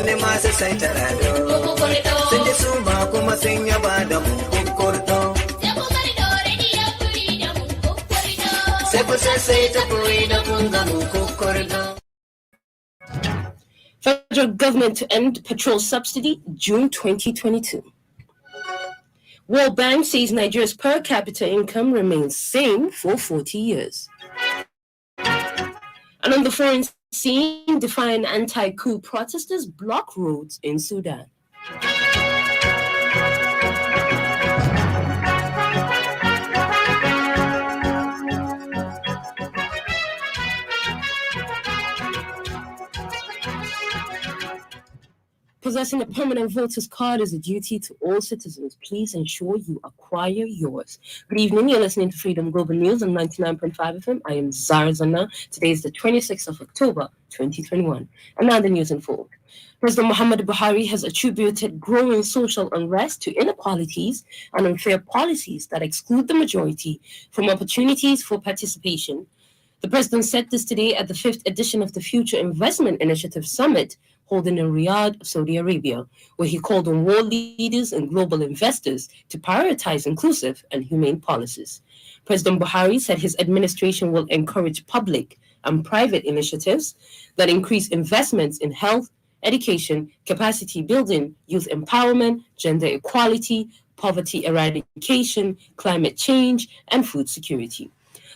kunne masu sai tarado. Sun ji su ma kuma sun yaba da mu kukkurdo. Sai ku sai ta kuri da kun ga mu kukkurdo. Federal government to end petrol subsidy, June 2022. World Bank says Nigeria's per capita income remains same for 40 years. And on the foreign scene, defiant anti-coup protesters block roads in Sudan. Possessing a permanent voter's card is a duty to all citizens. Please ensure you acquire yours. Good evening. You're listening to Freedom Global News on 99.5 FM. I am Zara Zana. Today is the 26th of October, 2021. And now the news in full. President Muhammadu Buhari has attributed growing social unrest to inequalities and unfair policies that exclude the majority from opportunities for participation. The president said this today at the 5th edition of the Future Investment Initiative Summit, holding in Riyadh, Saudi Arabia, where he called on world leaders and global investors to prioritize inclusive and humane policies. President Buhari said his administration will encourage public and private initiatives that increase investments in health, education, capacity building, youth empowerment, gender equality, poverty eradication, climate change, and food security.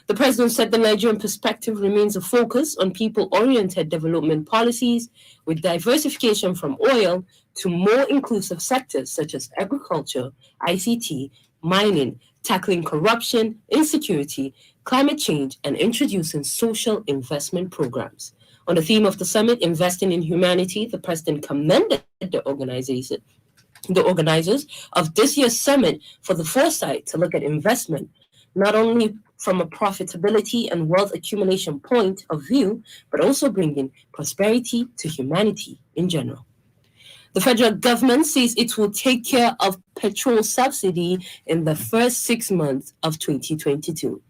The president said the Nigerian perspective remains a focus on people-oriented development policies with diversification from oil to more inclusive sectors such as agriculture, ICT, mining, tackling corruption, insecurity, climate change, and introducing social investment programs. On the theme of the summit, Investing in Humanity, the president commended the organizers of this year's summit for the foresight to look at investment, not only from a profitability and wealth accumulation point of view, but also bringing prosperity to humanity in general. The federal government says it will take care of petrol subsidy in the first 6 months of 2022.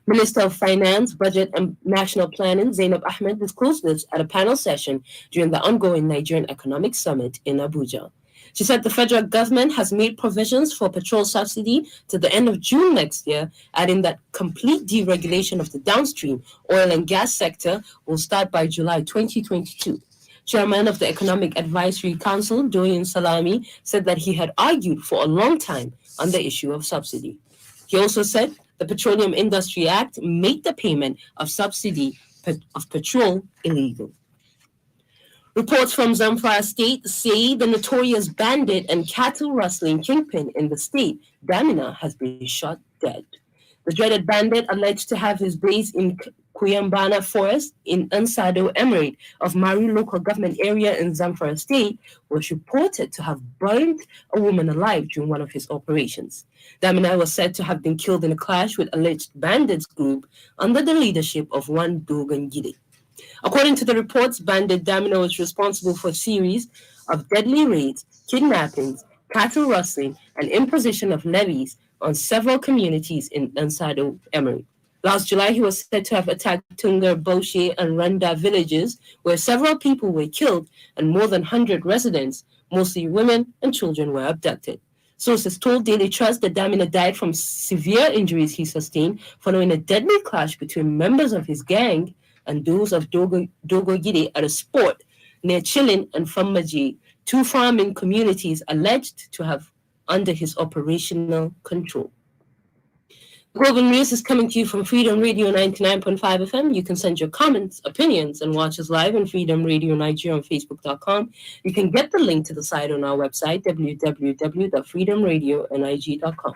Minister of Finance, Budget and National Planning, Zainab Ahmed, disclosed this at a panel session during the ongoing Nigerian Economic Summit in Abuja. She said the federal government has made provisions for petrol subsidy to the end of June next year, adding that complete deregulation of the downstream oil and gas sector will start by July 2022. Chairman of the Economic Advisory Council, Doyin Salami, said that he had argued for a long time on the issue of subsidy. He also said the Petroleum Industry Act made the payment of subsidy of petrol illegal. Reports from Zamfara State say the notorious bandit and cattle rustling kingpin in the state, Damina, has been shot dead. The dreaded bandit, alleged to have his base in Kuyambana Forest in Ansado Emirate of Mari local government area in Zamfara State, was reported to have burned a woman alive during one of his operations. Damina was said to have been killed in a clash with alleged bandits group under the leadership of one Dogon Gide. According to the reports, bandit Damina was responsible for a series of deadly raids, kidnappings, cattle rustling, and imposition of levies on several communities in Ansado Emirate. Last July, he was said to have attacked Tungar, Boshe, and Randa villages, where several people were killed and more than 100 residents, mostly women and children, were abducted. Sources told Daily Trust that Damina died from severe injuries he sustained following a deadly clash between members of his gang and those of Dogo Gide at a sport near Chilin and Famaji, two farming communities alleged to have under his operational control. Global News is coming to you from Freedom Radio 99.5 FM. You can send your comments, opinions, and watch us live on Freedom Radio Nigeria on Facebook.com. You can get the link to the site on our website, www.freedomradionig.com.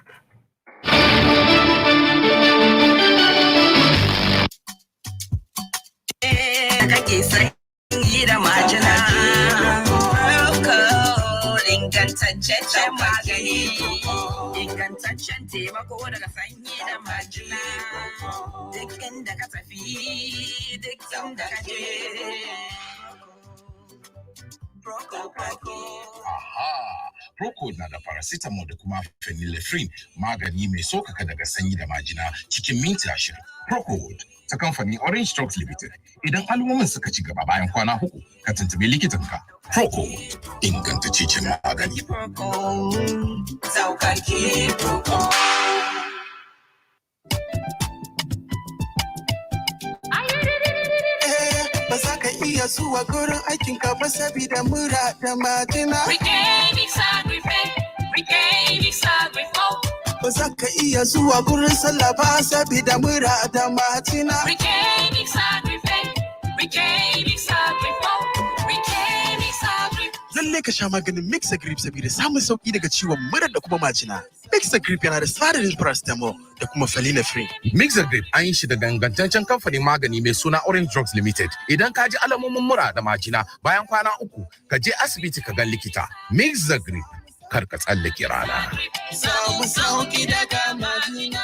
Ingantaccen magani, ingantaccen taimako daga sanyi da majina, duk inda ka tafi, duk inda ka je. Aha, Proco na da paracetamol da kuma phenylephrine, magani mai sokaka daga sanyi da majina cikin minti 20. Proco ta kamfanin Orange Drugs Limited. Idan alamomin suka ci gaba bayan kwana 3, ka tuntubi likitanka. Proco, ingantaccen magani. Saukaki Proco. Ba za ka iya zuwa gurin aikin ka ba saboda mura da majina. Ba za ka iya zuwa gurin sallah ba saboda mura da majina. Lalle ka sha maganin Mixagrip saboda samun sauki daga ciwon mura da kuma majina. Mixagrip yana da sinadarin paracetamol da kuma phenylephrine. Mixagrip an yi shi daga ingantaccen kamfanin magani mai suna Orange Drugs Limited. Idan ka ji alamomin mura da majina bayan kwana 3, ka je asibiti ka ga likita. Mixagrip, kar ka tsallake rana. Samu sauki daga majina.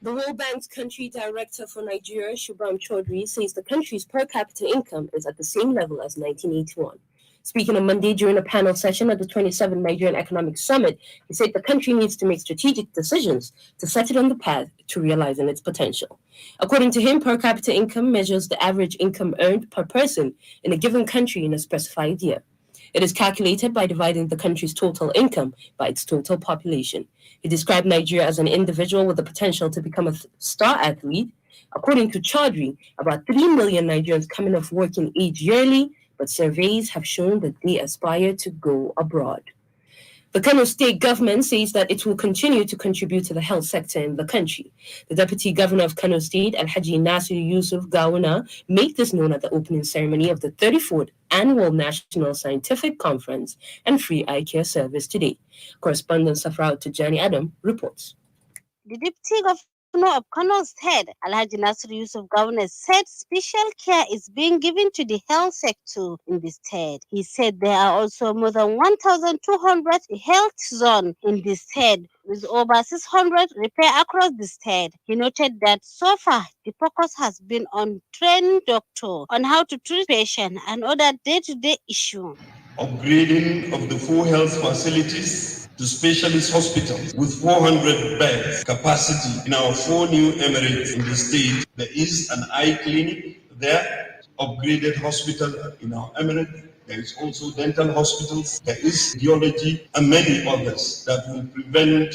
The World Bank's country director for Nigeria, Shubham Chaudhry, says the country's per capita income is at the same level as 1981. Speaking on Monday during a panel session at the 27th Nigerian Economic Summit, he said the country needs to make strategic decisions to set it on the path to realizing its potential. According to him, per capita income measures the average income earned per person in a given country in a specified year. It is calculated by dividing the country's total income by its total population. He described Nigeria as an individual with the potential to become a star athlete. According to Chaudhry, about 3 million Nigerians coming of working age yearly, but surveys have shown that they aspire to go abroad. The Kano state government says that it will continue to contribute to the health sector in the country. The deputy governor of Kano State, Alhaji Nasir Yusuf Gawuna, made this known at the opening ceremony of the 34th Annual National Scientific Conference and Free Eye Care Service today. Correspondent Safrao Tijani Adam reports. The deputy governor of Kano State, Alhaji Nasir Yusuf Gawuna, said special care is being given to the health sector in the state. He said there are also more than 1,200 health zones in the state, with over 600 repair across the state. He noted that so far, the focus has been on training doctors on how to treat patients and other day-to-day issues. Upgrading of the 4 health facilities to specialist hospitals with 400 beds capacity in our 4 new emirates in the state. There is an eye clinic there, upgraded hospital in our emirate. There is also dental hospitals, there is radiology and many others that will prevent.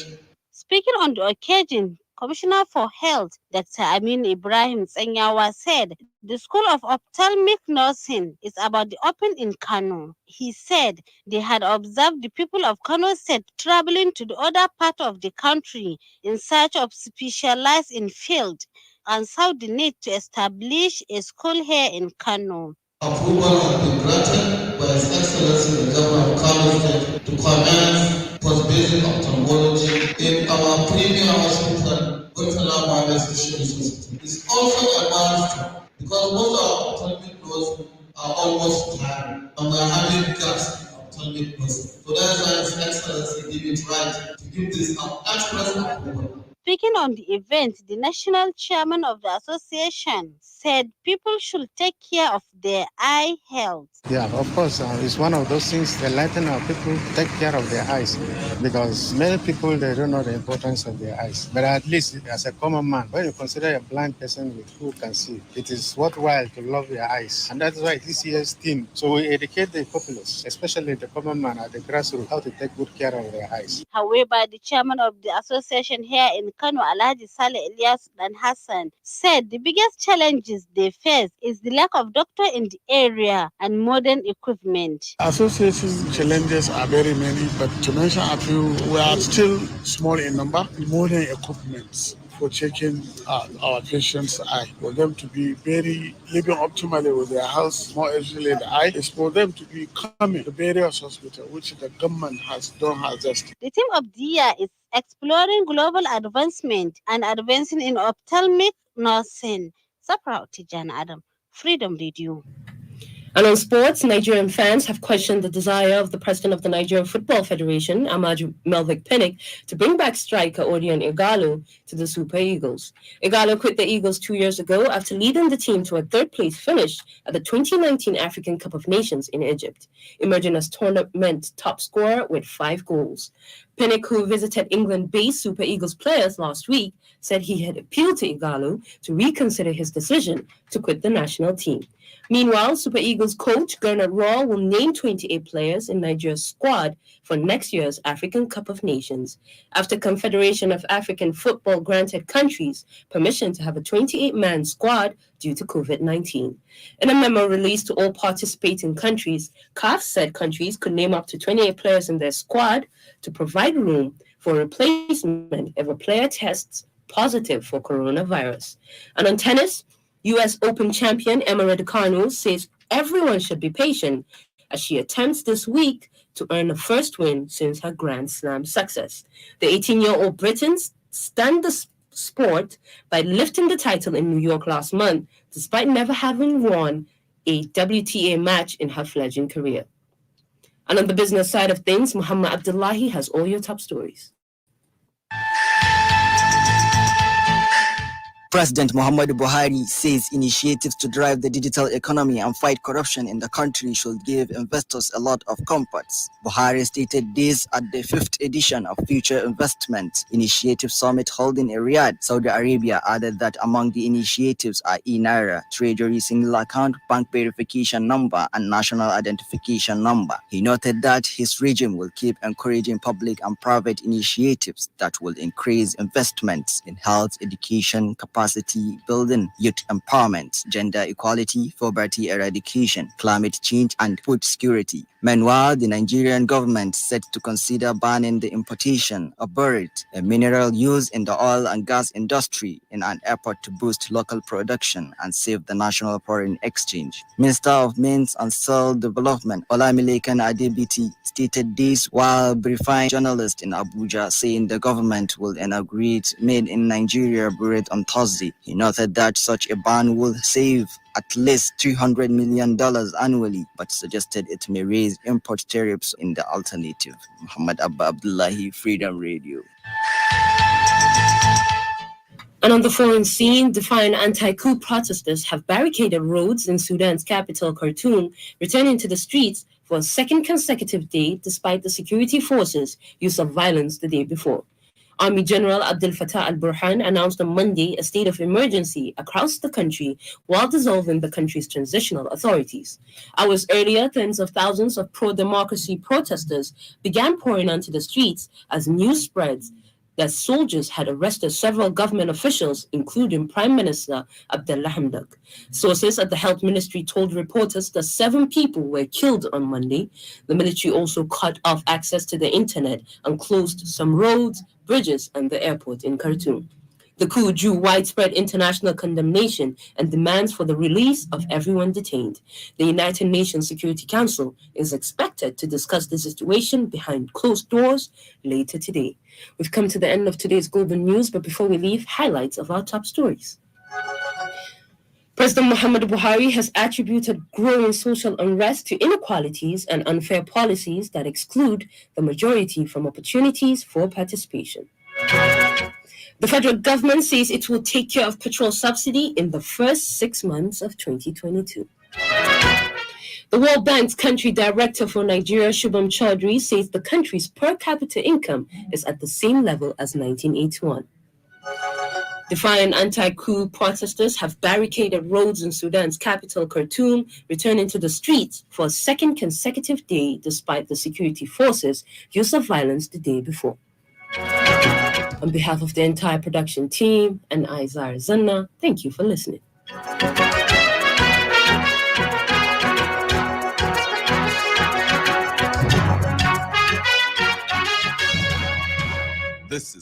Speaking on the occasion, Commissioner for Health, Dr. Amin Ibrahim Tsanyawa, said the School of Ophthalmic Nursing is about to open in Kano. He said they had observed the people of Kano State traveling to the other part of the country in search of specialized in field and saw the need to establish a school here in Kano. Approval has been granted by His Excellency the Governor of Kano State to commence post-basic ophthalmology in our premier hospital, Murtala Mohammed Specialist Hospital. It's also advanced because most of our ophthalmic nursing are almost tired and we are having gaps in ophthalmic nursing. So that's why His Excellency gave it right to give this express approval. Speaking on the event, the national chairman of the association said people should take care of their eye health. Yeah, of course, it's one of those things that enlighten our people to take care of their eyes, because many people, they don't know the importance of their eyes. But at least as a common man, when you consider a blind person with who can see, it is worthwhile to love your eyes. And that's why this year's theme. So we educate the populace, especially the common man at the grassroots, how to take good care of their eyes. However, the chairman of the association here in Kano, Alhaji Saleh Elias Dan Hassan, said the biggest challenges they face is the lack of doctor in the area and modern equipment. Association challenges are very many, but to mention a few, we are still small in number. Modern equipment for checking our patients' eye, for them to be very living optimally with their health, more especially the eye, is for them to be coming to various hospitals, which the government has done her best. The theme of the year is exploring global advancement and advancing in ophthalmic nursing. Safra Tijan Adam, Freedom Radio. And on sports, Nigerian fans have questioned the desire of the president of the Nigerian Football Federation, Ahmad Melvik Pinnick, to bring back striker Odion Igalo to the Super Eagles. Igalo quit the Eagles 2 years ago after leading the team to a third-place finish at the 2019 African Cup of Nations in Egypt, emerging as tournament top scorer with 5 goals. Pinnick, who visited England-based Super Eagles players last week, said he had appealed to Igalo to reconsider his decision to quit the national team. Meanwhile, Super Eagles coach Gernot Rohr will name 28 players in Nigeria's squad for next year's African Cup of Nations, after Confederation of African Football granted countries permission to have a 28-man squad due to COVID-19. In a memo released to all participating countries, CAF said countries could name up to 28 players in their squad to provide room for replacement if a player tests positive for coronavirus. And on tennis, U.S. Open champion Emma Raducanu says everyone should be patient as she attempts this week to earn the first win since her Grand Slam success. The 18-year-old Briton stunned the sport by lifting the title in New York last month, despite never having won a WTA match in her fledgling career. And on the business side of things, Muhammad Abdullahi has all your top stories. President Muhammadu Buhari says initiatives to drive the digital economy and fight corruption in the country should give investors a lot of comforts. Buhari stated this at the 5th edition of Future Investment Initiative Summit holding in Riyadh, Saudi Arabia, added that among the initiatives are e-Naira, Treasury Single Account, Bank Verification Number, and National Identification Number. He noted that his regime will keep encouraging public and private initiatives that will increase investments in health, education, capacity building, youth empowerment, gender equality, poverty eradication, climate change, and food security. Meanwhile, the Nigerian government set to consider banning the importation of burite, a mineral used in the oil and gas industry, in an effort to boost local production and save the national foreign exchange. Minister of Mines and Cell Development, Olamilekan Adebiti, stated this while briefing journalists in Abuja, saying the government will inaugurate Made in Nigeria burite on Thursday. He noted that such a ban will save at least $300 million annually, but suggested it may raise import tariffs in the alternative. Muhammad Abba Abdullahi, Freedom Radio. And on the foreign scene, defiant anti-coup protesters have barricaded roads in Sudan's capital, Khartoum, returning to the streets for a second consecutive day despite the security forces' use of violence the day before. Army General Abdel Fattah al-Burhan announced on Monday a state of emergency across the country while dissolving the country's transitional authorities. Hours earlier, tens of thousands of pro-democracy protesters began pouring onto the streets as news spreads that soldiers had arrested several government officials, including Prime Minister Abdullah Hamdok. Sources at the Health Ministry told reporters that 7 people were killed on Monday. The military also cut off access to the internet and closed some roads, bridges, and the airport in Khartoum. The coup drew widespread international condemnation and demands for the release of everyone detained. The United Nations Security Council is expected to discuss the situation behind closed doors later today. We've come to the end of today's Global News, but before we leave, highlights of our top stories. President Muhammadu Buhari has attributed growing social unrest to inequalities and unfair policies that exclude the majority from opportunities for participation. The federal government says it will take care of petrol subsidy in the first 6 months of 2022. The World Bank's country director for Nigeria, Shubham Chaudhry, says the country's per capita income is at the same level as 1981. Defiant anti-coup protesters have barricaded roads in Sudan's capital, Khartoum, returning to the streets for a second consecutive day despite the security forces' use of violence the day before. On behalf of the entire production team and I, Zara Zanna, thank you for listening.